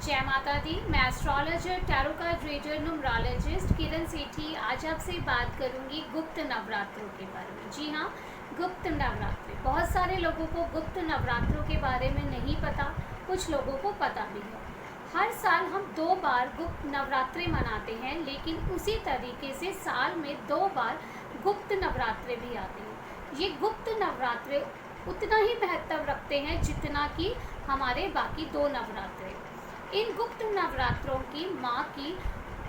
जय माता दी। मैं astrologer, tarot card reader, numerologist Kiran Sethi आज आपसे बात करूंगी गुप्त नवरात्रों के बारे में। जी हाँ, गुप्त नवरात्रि। बहुत सारे लोगों को गुप्त नवरात्रों के बारे में नहीं पता, कुछ लोगों को पता भी है। हर साल हम 2 बार गुप्त नवरात्रि मनाते हैं, लेकिन उसी तरीके से साल में 2 बार गुप्त नवरात्रि भी आते हैं। ये गुप्त नवरात्रि उतना ही महत्व रखते हैं जितना कि हमारे बाकी 2 नवरात्रे। इन गुप्त नवरात्रों की माँ की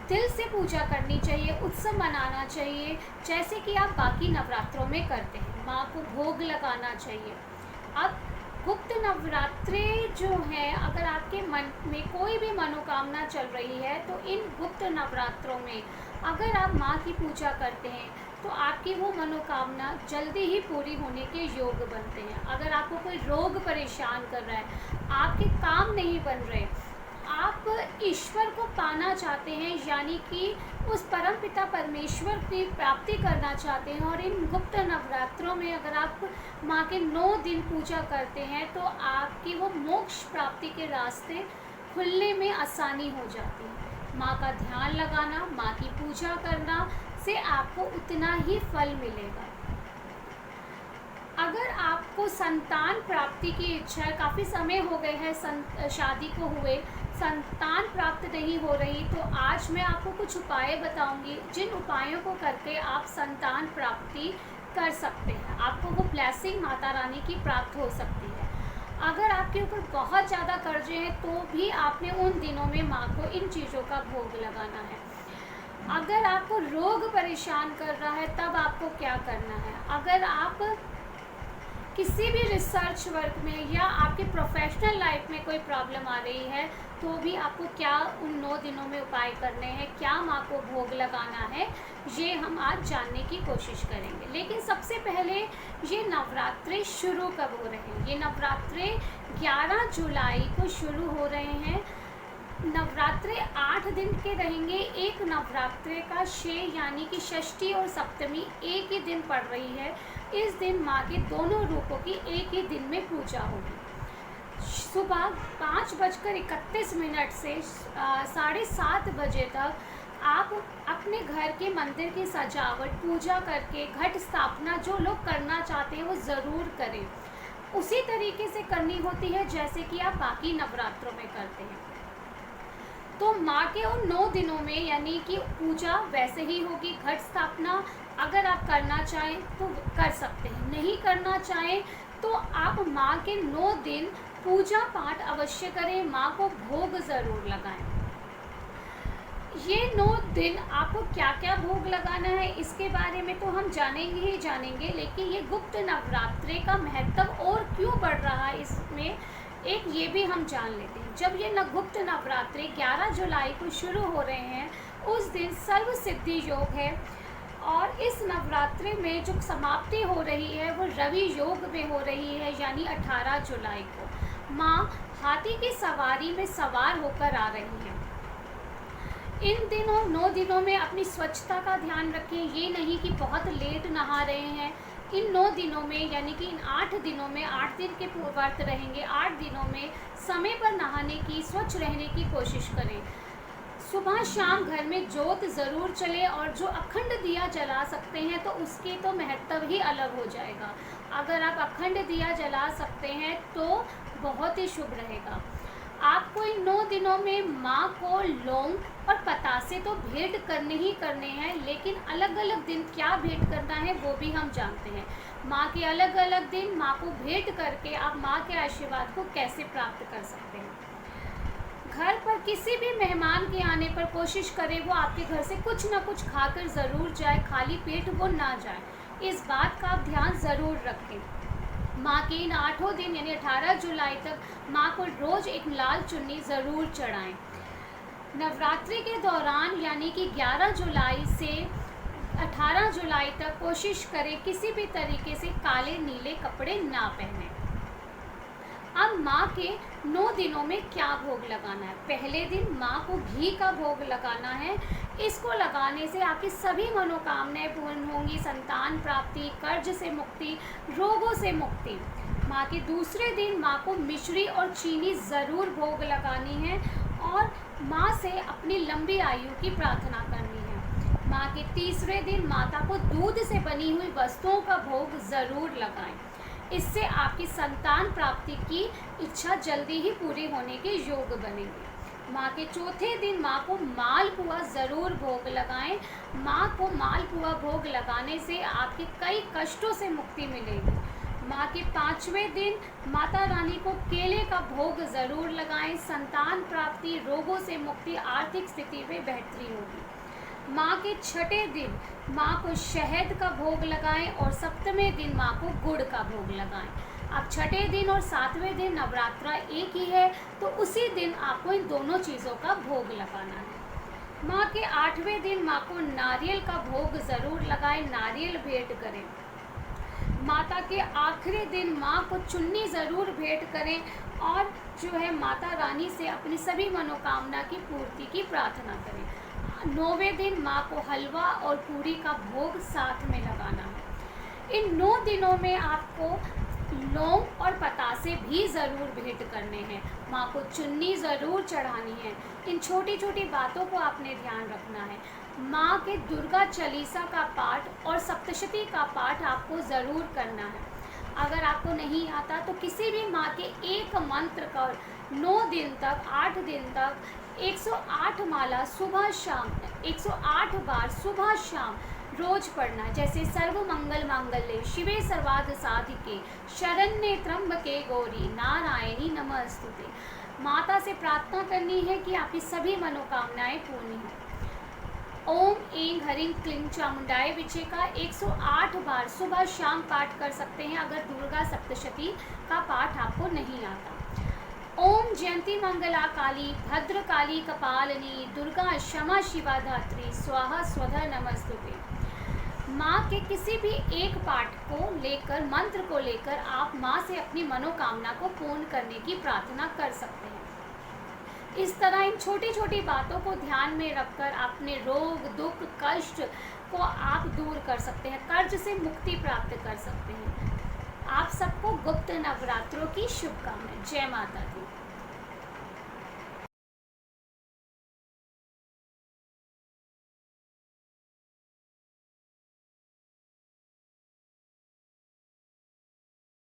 दिल से पूजा करनी चाहिए, उत्सव मनाना चाहिए, जैसे कि आप बाकी नवरात्रों में करते हैं। माँ को भोग लगाना चाहिए। अब गुप्त नवरात्रे जो है, अगर आपके मन में कोई भी मनोकामना चल रही है तो इन गुप्त नवरात्रों में अगर आप माँ की पूजा करते हैं तो आपकी वो मनोकामना जल्दी ही पूरी होने के योग बनते हैं। अगर आपको कोई रोग परेशान कर रहा है, आपके काम नहीं बन रहे, आप ईश्वर को पाना चाहते हैं, यानी कि उस परम पिता परमेश्वर की प्राप्ति करना चाहते हैं, और इन गुप्त नवरात्रों में अगर आप माँ के 9 दिन पूजा करते हैं तो आपकी वो मोक्ष प्राप्ति के रास्ते खुलने में आसानी हो जाती है। माँ का ध्यान लगाना, माँ की पूजा करना से आपको उतना ही फल मिलेगा। अगर आपको संतान प्राप्ति की इच्छा है, काफ़ी समय हो गए हैं शादी को हुए, संतान प्राप्त नहीं हो रही, तो आज मैं आपको कुछ उपाय बताऊंगी जिन उपायों को करके आप संतान प्राप्ति कर सकते हैं। आपको वो ब्लेसिंग माता रानी की प्राप्त हो सकती है। अगर आपके ऊपर बहुत ज़्यादा कर्जे हैं तो भी आपने उन दिनों में माँ को इन चीज़ों का भोग लगाना है। अगर आपको रोग परेशान कर रहा है तब आपको क्या करना है। अगर आप किसी भी रिसर्च वर्क में या आपके प्रोफेशनल लाइफ में कोई प्रॉब्लम आ रही है तो भी आपको क्या उन 9 दिनों में उपाय करने हैं, क्या माँ को भोग लगाना है, ये हम आज जानने की कोशिश करेंगे। लेकिन सबसे पहले ये नवरात्रे शुरू कब हो रहे हैं। ये नवरात्रे 11 जुलाई को शुरू हो रहे हैं। नवरात्रे 8 दिन के रहेंगे। एक नवरात्रे का शेष यानी कि षष्ठी और सप्तमी एक ही दिन पड़ रही है। इस दिन माँ के दोनों रूपों की एक ही दिन में पूजा होगी। सुबह 5:31 से 7:30 बजे तक आप अपने घर के मंदिर की सजावट, पूजा करके घट स्थापना जो लोग करना चाहते हैं वो ज़रूर करें। उसी तरीके से करनी होती है जैसे कि आप बाकी नवरात्रों में करते हैं। तो माँ के उन 9 दिनों में यानी कि पूजा वैसे ही होगी। घट स्थापना अगर आप करना चाहें तो कर सकते हैं, नहीं करना चाहें तो आप माँ के 9 दिन पूजा पाठ अवश्य करें, माँ को भोग ज़रूर लगाएं। ये 9 दिन आपको क्या क्या भोग लगाना है इसके बारे में तो हम जानेंगे ही जानेंगे, लेकिन ये गुप्त नवरात्रि का महत्व और क्यों बढ़ रहा है इसमें एक ये भी हम जान लेते हैं। जब ये गुप्त नवरात्रि 11 जुलाई को शुरू हो रहे हैं, उस दिन सर्व सिद्धि योग है, और इस नवरात्रि में जो समाप्ति हो रही है वो रवि योग में हो रही है, यानी 18 जुलाई को माँ हाथी की सवारी में सवार होकर आ रही है। इन दिनों 9 दिनों में अपनी स्वच्छता का ध्यान रखें। ये नहीं कि बहुत लेट नहा रहे हैं। इन 9 दिनों में यानी कि इन 8 दिनों में 8 दिन के व्रत रहेंगे। 8 दिनों में समय पर नहाने की, स्वच्छ रहने की कोशिश करें। सुबह शाम घर में जोत ज़रूर चले, और जो अखंड दिया जला सकते हैं तो उसके तो महत्व ही अलग हो जाएगा। अगर आप अखंड दिया जला सकते हैं तो बहुत ही शुभ रहेगा। आपको इन 9 दिनों में माँ को लौंग और पतासे तो भेंट करने ही करने हैं, लेकिन अलग अलग दिन क्या भेंट करना है वो भी हम जानते हैं। माँ के अलग अलग दिन माँ को भेंट करके आप माँ के आशीर्वाद को कैसे प्राप्त कर सकते हैं। घर पर किसी भी मेहमान के आने पर कोशिश करें वो आपके घर से कुछ ना कुछ खाकर ज़रूर जाए, खाली पेट वो ना जाए। इस बात का आप ध्यान ज़रूर रखें। माँ के इन 8 दिन यानी 18 जुलाई तक माँ को रोज़ एक लाल चुन्नी ज़रूर चढ़ाएं। नवरात्रि के दौरान यानी कि 11 जुलाई से 18 जुलाई तक कोशिश करें किसी भी तरीके से काले नीले कपड़े ना पहनें। अब माँ के 9 दिनों में क्या भोग लगाना है। पहले दिन माँ को घी का भोग लगाना है। इसको लगाने से आपकी सभी मनोकामनाएं पूर्ण होंगी, संतान प्राप्ति, कर्ज से मुक्ति, रोगों से मुक्ति। माँ के दूसरे दिन माँ को मिश्री और चीनी ज़रूर भोग लगानी है, और माँ से अपनी लंबी आयु की प्रार्थना करनी है। माँ के तीसरे दिन माता को दूध से बनी हुई वस्तुओं का भोग ज़रूर लगाएं। इससे आपकी संतान प्राप्ति की इच्छा जल्दी ही पूरी होने के योग बनेंगे। माँ के चौथे दिन माँ को मालपुआ ज़रूर भोग लगाएं। माँ को मालपुआ भोग लगाने से आपके कई कष्टों से मुक्ति मिलेगी। माँ के 5वें दिन माता रानी को केले का भोग ज़रूर लगाएं। संतान प्राप्ति, रोगों से मुक्ति, आर्थिक स्थिति में बेहतरी होगी। माँ के 6ठे दिन माँ को शहद का भोग लगाएं और 7वें दिन माँ को गुड़ का भोग लगाएं। अब 6ठे दिन और 7वें दिन नवरात्रा एक ही है, तो उसी दिन आपको इन दोनों चीज़ों का भोग लगाना है। माँ के 8वें दिन माँ को नारियल का भोग ज़रूर लगाएं, नारियल भेंट करें। माता के आखिरी दिन माँ को चुन्नी ज़रूर भेंट करें और जो है माता रानी से अपनी सभी मनोकामना की पूर्ति की प्रार्थना करें। 9वें दिन माँ को हलवा और पूरी का भोग साथ में लगाना है। इन 9 दिनों में आपको लौंग और पतासे भी ज़रूर भेंट करने हैं। माँ को चुन्नी ज़रूर चढ़ानी है। इन छोटी छोटी बातों को आपने ध्यान रखना है। माँ के दुर्गा चालीसा का पाठ और सप्तशती का पाठ आपको ज़रूर करना है। अगर आपको नहीं आता तो किसी भी माँ के एक मंत्र का 9 दिन तक, 8 दिन तक 108 माला सुबह शाम, 108 बार सुबह शाम रोज पढ़ना। जैसे सर्व मंगल मांगल्ये शिवे सर्वार्थ साधिके शरण्ये त्र्यंबके गौरी नारायणी नमस्तुते। माता से प्रार्थना करनी है कि आपकी सभी मनोकामनाएं पूर्ण हों। ओम ऐं ह्रीं क्लीं चामुंडाय विचे का 108 बार सुबह शाम पाठ कर सकते हैं अगर दुर्गा सप्तशती का पाठ आपको नहीं आता। ओम जयंती मंगला काली भद्र काली कपालिनी दुर्गा क्षमा शिवा धात्री स्वाहा स्वधा नमस्तुते। माँ के किसी भी एक पाठ को लेकर, मंत्र को लेकर आप माँ से अपनी मनोकामना को पूर्ण करने की प्रार्थना कर सकते हैं। इस तरह इन छोटी छोटी बातों को ध्यान में रखकर अपने रोग, दुख, कष्ट को आप दूर कर सकते हैं, कर्ज से मुक्ति प्राप्त कर सकते हैं। आप सबको गुप्त नवरात्रों की शुभकामनाएं। जय माता दी।